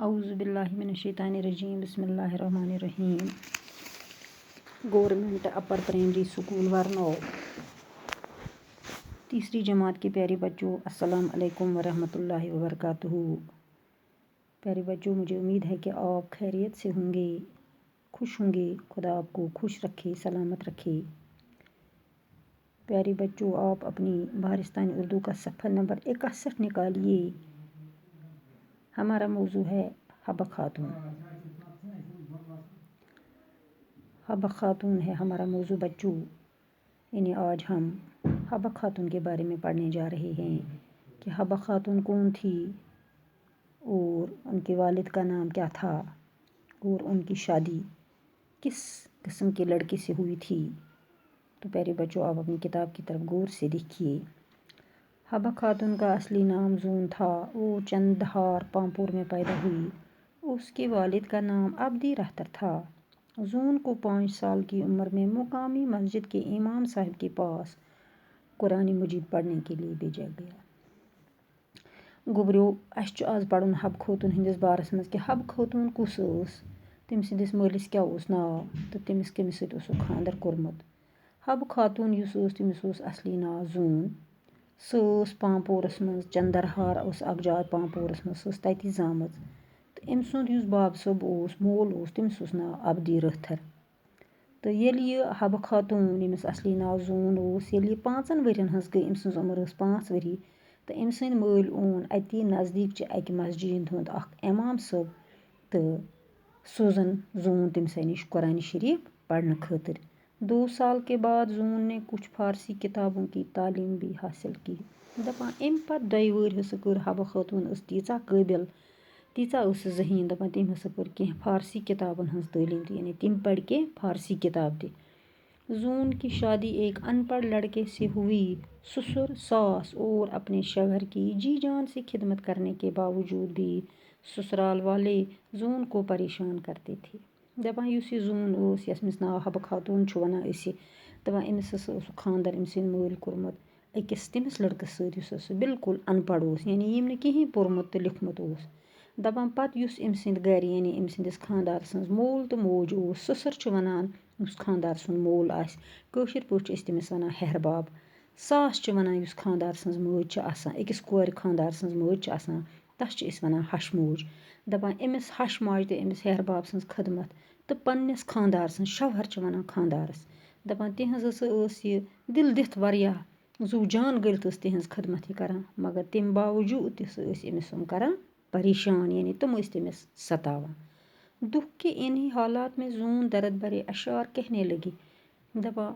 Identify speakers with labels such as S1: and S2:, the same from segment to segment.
S1: औज़ु बिल्लाहि मिनश्शैतानिर्रजीम बिस्मिल्लाहिर्रहमानिर्रहीम। गवर्नमेंट अपर प्राइमरी स्कूल वरनौ। तीसरी जमात के प्यारे बच्चों, अस्सलाम अलैकुम वरहमतुल्लाहि वबरकातुहू। प्यारे बच्चों, मुझे उम्मीद है कि आप खैरियत से होंगे, खुश होंगे। खुदा आपको खुश रखे, सलामत रखे। प्यारे बच्चों, आप अपनी बारिस्तानी उर्दू का सफ़ा नंबर 61 निकालिए। हमारा मौजू है हबा खातून। हबा खातून है हमारा मौजू बच्चों। यानी आज हम हबा खातून के बारे में पढ़ने जा रहे हैं कि हबा खातून कौन थी और उनके वालिद का नाम क्या था और उनकी शादी किस किस्म के लड़के से हुई थी। तो प्यारे बच्चों, आप अपनी किताब की तरफ गौर से देखिए। हबा खातून का असली नाम जून था। वो चंदहार पामपुर में पैदा हुई। उसके वालिद का नाम अब्दी रहतर था। जून को 5 साल की उम्र में मुकामी मस्जिद के इमाम साहब के पास कुरान मजीद पढ़ने के लिए भेजा गया। गोबरियो अस आज पढ़ुन हब खातून हंदिस बारस मज कि हब खातून कुस तम सदिस मालिस क्या नाव तो तमिस कमिस सत खानदर कोरमुत। हब खातून तमिस असली नाव जून। सह पामपोरस मज चंदरहार अख जाय पामपोरस मज तति जामज। तो अम सुंद बाब सोब मोल तमिस नाव अब्दी रहतर। तो ये हब खातून यमिस असली नाव जून ये 5 वरियन हज गई, अम सज उम्र 5 वरी। तो अम सद मल ओन अति नज़दीक अक मस्जिद हुंद इमाम सोब तो सोजन जून तमसे निश कुरान शरीफ पढ़ने खातिर। 2 साल के बाद जून ने कुछ फारसी किताबों की तालीम भी हासिल की। दपान अम पत 2 वरी हसा कर हबा खातून तीचा काबिल, तीचा जहीन दपान तम हसा कर कह फारसी किताबन हज तालीम दी, यानी तम पढ़ के फारसी किताब दी। जून की शादी एक अनपढ़ लड़के से हुई। ससुर सास और अपने शौहर की जी जान से खिदमत करने के बावजूद भी ससुराल वाले जून को परेशान करते थे। दपान युस यह जून यमिस नाव हबा खातून वन दपान अमिस खानदर अम सद मल कोरमुत अकिस तमिस लड़कस सत बिल्कुल अनपढ़ यानी यम कहीं पोरमुत तो लिखमुत दपान पत युस अम सद गर यानी अम सदिस खानदार सज मोल तो मोज ससुर वनान युस खानदार सुन मोल आस कशिर पे तमिस वनान हेहरबाब। सास वनान युस खानदार सज मज अकिस कोर खानदार सज मज तस वनान हश मोज। दपान अमिस हश माज तो अमिस हेहरबाब सज खदमत तो पन्निस खानदार सज शौहर वनान खानदारस दपान तिहज यह दिल दिथ वारिया जू जान गलित तिहज खदमत करान, मगर तम बावजूद अमिस करान परेशान, यानी तुम तमिस सतावान। दुख के इन्हीं हालात में जून दर्द भरे अशार कहने लगी। दपान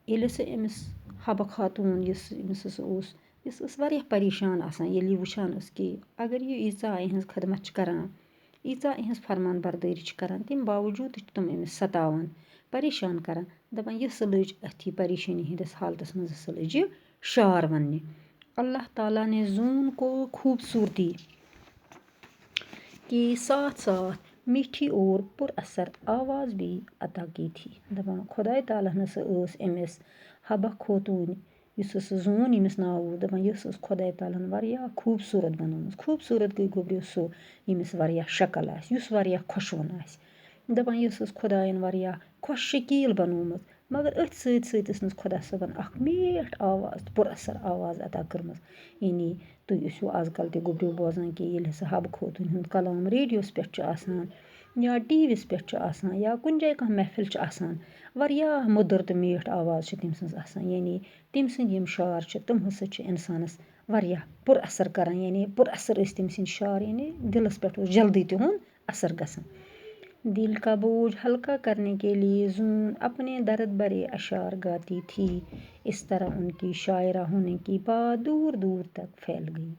S1: ये अमिस हबा खातून यस वारिया परेशान आसान ये वुचान कि अगर यीचा इहज खदमत करान, यीचा इहज फरमान बरदारी करान, तम बावजूद तुम अमिस सतावान, परेशान करान। दपान यह लज अथी परेशानी हंदिस हालतस मज लज शार वन्ने। अल्लाह ताला ने जून को खूबसूरती के साथ साथ मीठी और पुरअसर आवाज़ भी अता की थी। दपान खुदा ताला अमिस हबा खातून युस जून यमिस नाव दपान यह खुदा ताला वारिया खूबसूरत बनोमुस। खूबसूरत गई गोबरियो यमिस वारिया शक्ल आस, युस वारिया खुशवन आस। दपान यह खुदायन वारिया खुश शकील बनोमुत, मगर अथ सत खुदा सबन मीठ आवाज़ पुरअसर आवाज़ अता कर्मस। यानी तुम ऊसो आजकल ते गोबरियो बोजान कि ये हबा खातून हुंद कलाम रेडियोस पे आसान या टीवीस पे आसान या कुन जाय कह महफिल आसान, वारिया मुदर तो मीठ आवाज़ तम सज आसान। यानी तम सद यम शार तम हसा इंसानस वारिया पुरअसर करान, यानी पुरअसर तम सद शार, यानी दिलस पे जल्दी तिहुंद असर गसान। दिल का बोझ हल्का करने के लिए जून अपने दर्द भरे अशार गाती थी। इस तरह उनकी शायरा होने की बात दूर दूर तक फैल गई।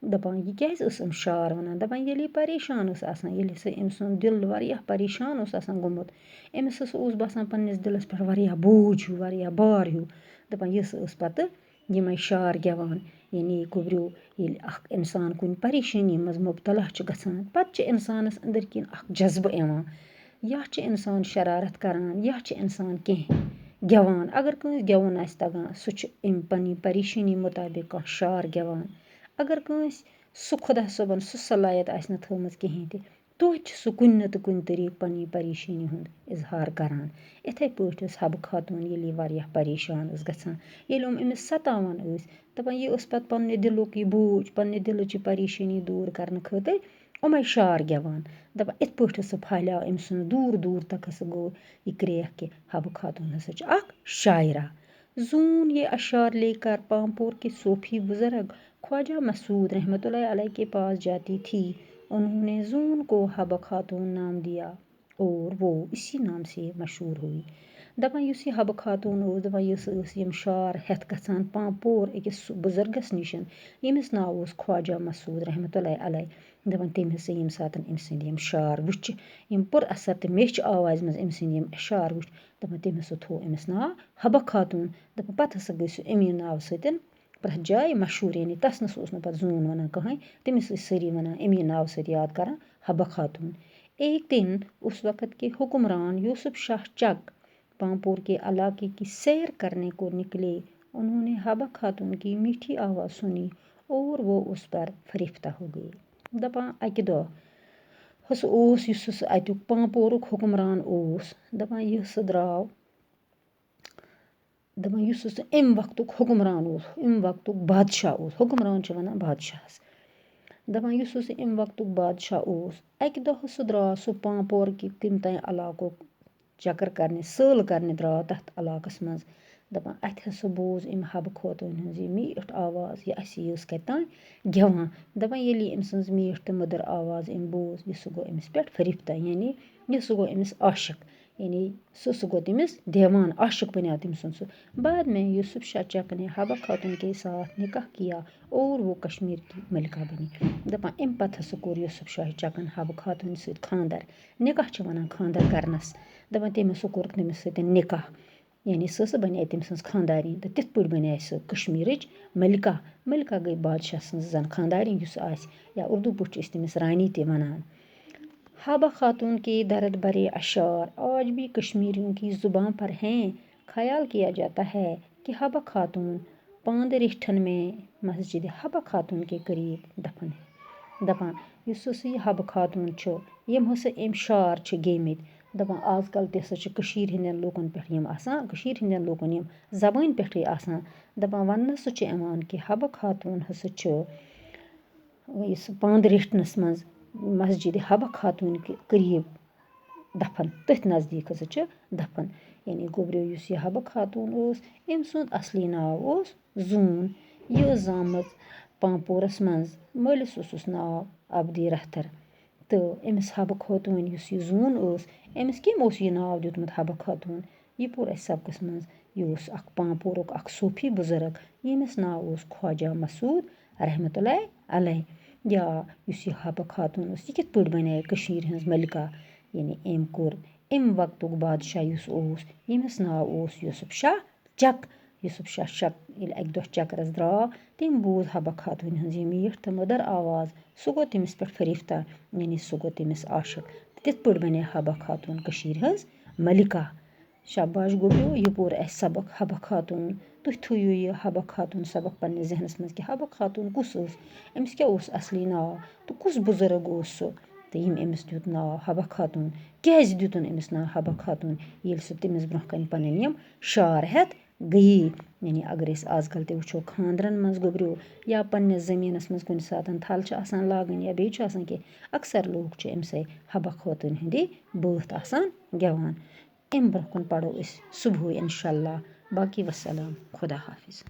S1: दपान यह क्या शार वनान, दपान ये परेशान अम सुन दिल वारिया परेशान गोमुत, अमिस बसान पन्निस दिलस पे वारिया बोझ हूँ, वारिया बार हूँ। दपान यह पत यम शार गेवान। यानी गोबरियो ये इंसान कुन परेशानी मज मुबतला गसान पत इंसानस अंदर किन जज्बा यवान, या इंसान शरारत करान, या इंसान कह गेवान। अगर कंस गेवुन आस तगान सह पन्नी परेशानी मुताबिक शार गेवान। अगर कंस खुदा सबन सलाहियत आस थोमज कहीं ते توتہِ چھِ سُہ کُنہِ نَتہٕ کُنہِ طریٖقہٕ پنٛنہِ پریشٲنی ہُنٛد اِظہار کَران. یِتھَے پٲٹھۍ ٲس حبہٕ خاتوٗن ییٚلہِ یہِ واریاہ پریشان ٲس گژھان، ییٚلہِ أمِس سَتاوان ٲسۍ، دَپان یہِ ٲس پَتہٕ پنٛنہِ دِلُک یہِ بوج، پنٛنہِ دِلٕچ یہِ پریشٲنی دوٗر کَرنہٕ خٲطرٕ یِمَے شعر گٮ۪وان. دَپان یِتھ پٲٹھۍ ٲس سُہ پھہلیو أمۍ سُنٛد دوٗر دوٗر تک ہسا گوٚو یہِ کرٛیکھ کہِ حبہٕ خاتوٗن ہسا چھِ اکھ شاعرہ. زوٗن یہ اشعار لیکر پامپور کے صوفی بزرگ ख्वाजा मसूद रहमतुल्लाह अलैह के पास जाती थी. उन्होंने जून को हबा खातून नाम दिया और वो इसी नाम से मशहूर हुई. दपान युस यह हबा खातून ओस दपान युस यम शार हेथ गसान पामपोर अकिस बुजुर्गस निशन यमिस नाव ओस ख्वाजा मसूद रहमतुल्लाह अलैह. दपान तम हसा यम सातन अम सिंद यम शार वुच यम पुर असर तो मेच आवाज मज अम सिंद यम शार वुच दपान तम हसा थो अमिस नाव हबा खातून. दपान पत हसा गई सु अमी नाव सतन प्रथ जाय मशहूर, यानी तस नस ओस न पत जून वनान कहीं, तमिस सरी वनान अमी नाव सत याद करा हबा खातून. एक दिन उस वक्त के हुक्मरान यूसुफ शाह चक पामपोर के इलाके की सैर करने को निकले. उन्होंने हबा खातून की मीठी आवाज़ सुनी और वो उस पर फरिफ्ता हो गए. दपान अकि दो हस ओस युस अतुक पामपोरुक हुक्मरान ओस दपान यह स द्राव दपान युस अम वक्तुक हुक्मरान ओस, अम वक्तुक बादशाह ओस, हुक्मरान छ वनान बादशाहस. दपान युस अम वक्तुक बादशाह ओस अकि दो सु द्राव सु पामपोर की तम तान इलाकुक चक्कर करने सैल करने द्राव तथ इलाकस मज. दपान अथ हसा बोज अम हबा खातून हज यह मीठ आवाज यह अस यस कतान गेवान. दपान येली अम सज मीठ तो मदर आवाज अम बोज यह सु गो अमिस पेट फरिफ्ता, यानी यह सु गो अमिस आशिक, यानी सु गो तमिस देवान, आशिक बना तम सु. बाद में यूसुफ शाह चक ने हबा खातून के साथ निकाह किया और वो कश्मीर की मलिका बनी. दपान अम पत हसा कोर यूसुफ शाह चकन हबा खातून सत खानदर. निकाह छ वनान खानदर करनस. दपान तम हसा कोर तमिस सत निकाह, यानी सह बने तम सज खानदारी. तो तिथ पट बने सह कश्मीरच मलिका. मलिका गई बादशाह सज जन खानदारी युस आस, या उर्दू पट तमिस रानी ते वनान. हबा खातून के दर्द भरे अशार आज भी कश्मीरियों की जुबान पर हैं. ख्याल किया जाता है कि हबा खातून पांदरिठन में मस्जिद हबा खातून के करीब दफन है. दपान युस यह हबा खातून छ यम हसा अम शार छ गेमित. दपान आजकल तसा छ कशीर हिंदन लोकन पे यम आसान, कशीर हिंदन लोकन यम जबान पे आसान. दपान वन्नस छ यवान कि हबा खातून हसा छ इस पांदरिठनस मज मस्जिद हबा खातून के करीब दफन, तथ नजदीक हसा छ दफन. यानी गोब्रियो युस यह हबा खातून ओस अम सुंद असली नाव ओस जून. यह जामज पामपोरस मज मलिस उसुस नाव अब्दी रहतर. तो अमिस हबा खातून युस यह जून ओस अमिस कम ओस यह नाव दितमुत हबा खातून. यह पोर अस सबकस मज यह ओस अख पामपोरुक अख सूफी बुजुर्ग यमिस नाव ओस ख्वाजा मसूद रहमतुल्लाह अलैह. या युस यह हबा खातून ओस यह कित पट बने कशीर हंस मलिका, यानी अम कोर अम वक्तुक बादशाह युस ओस यमिस नाव ओस यूसुफ शाह चक. यूसुफ शाह चक ये अक दो चकरस द्राव तम बोज हबा खातून हंस यह मीठ तो मदर आवाज, सु गो तमिस पे फरिफ्ता, यानी सु गो तमिस आशिक. तिथ पट बने हबा खातून कशीर हंस मलिका. शाबाश गोब्रियो यह पोर अस सबक हबा खातून. तुह थुयो यह हबा खातून सबक पन्ने जहनस मज कि हबा खातून कुस ओस, अमिस क्या ओस असली नाव, तो कुस बुजुर्ग ओस सु, तो यम अमिस दित नाव हबा खातून. क्या दितुन अमिस नाव हबा खातून, येल सु तमिस ब्रोह कन पन्न यम शार हेथ गई. यानी अगर अस आजकल ते वुचो खानदरन मज गोब्रियो या पन्नस जमीनस मज कुन सातन थल छ आसान लागन या बेय छ आसान के अक्सर लोग छ अमसे हबा खातून हिंदी बात आसान गेवान. अम ब्रोह कन पढ़ो अस सुबह इंशाअल्लाह. बाकी वस्सलाम, खुदा हाफिज.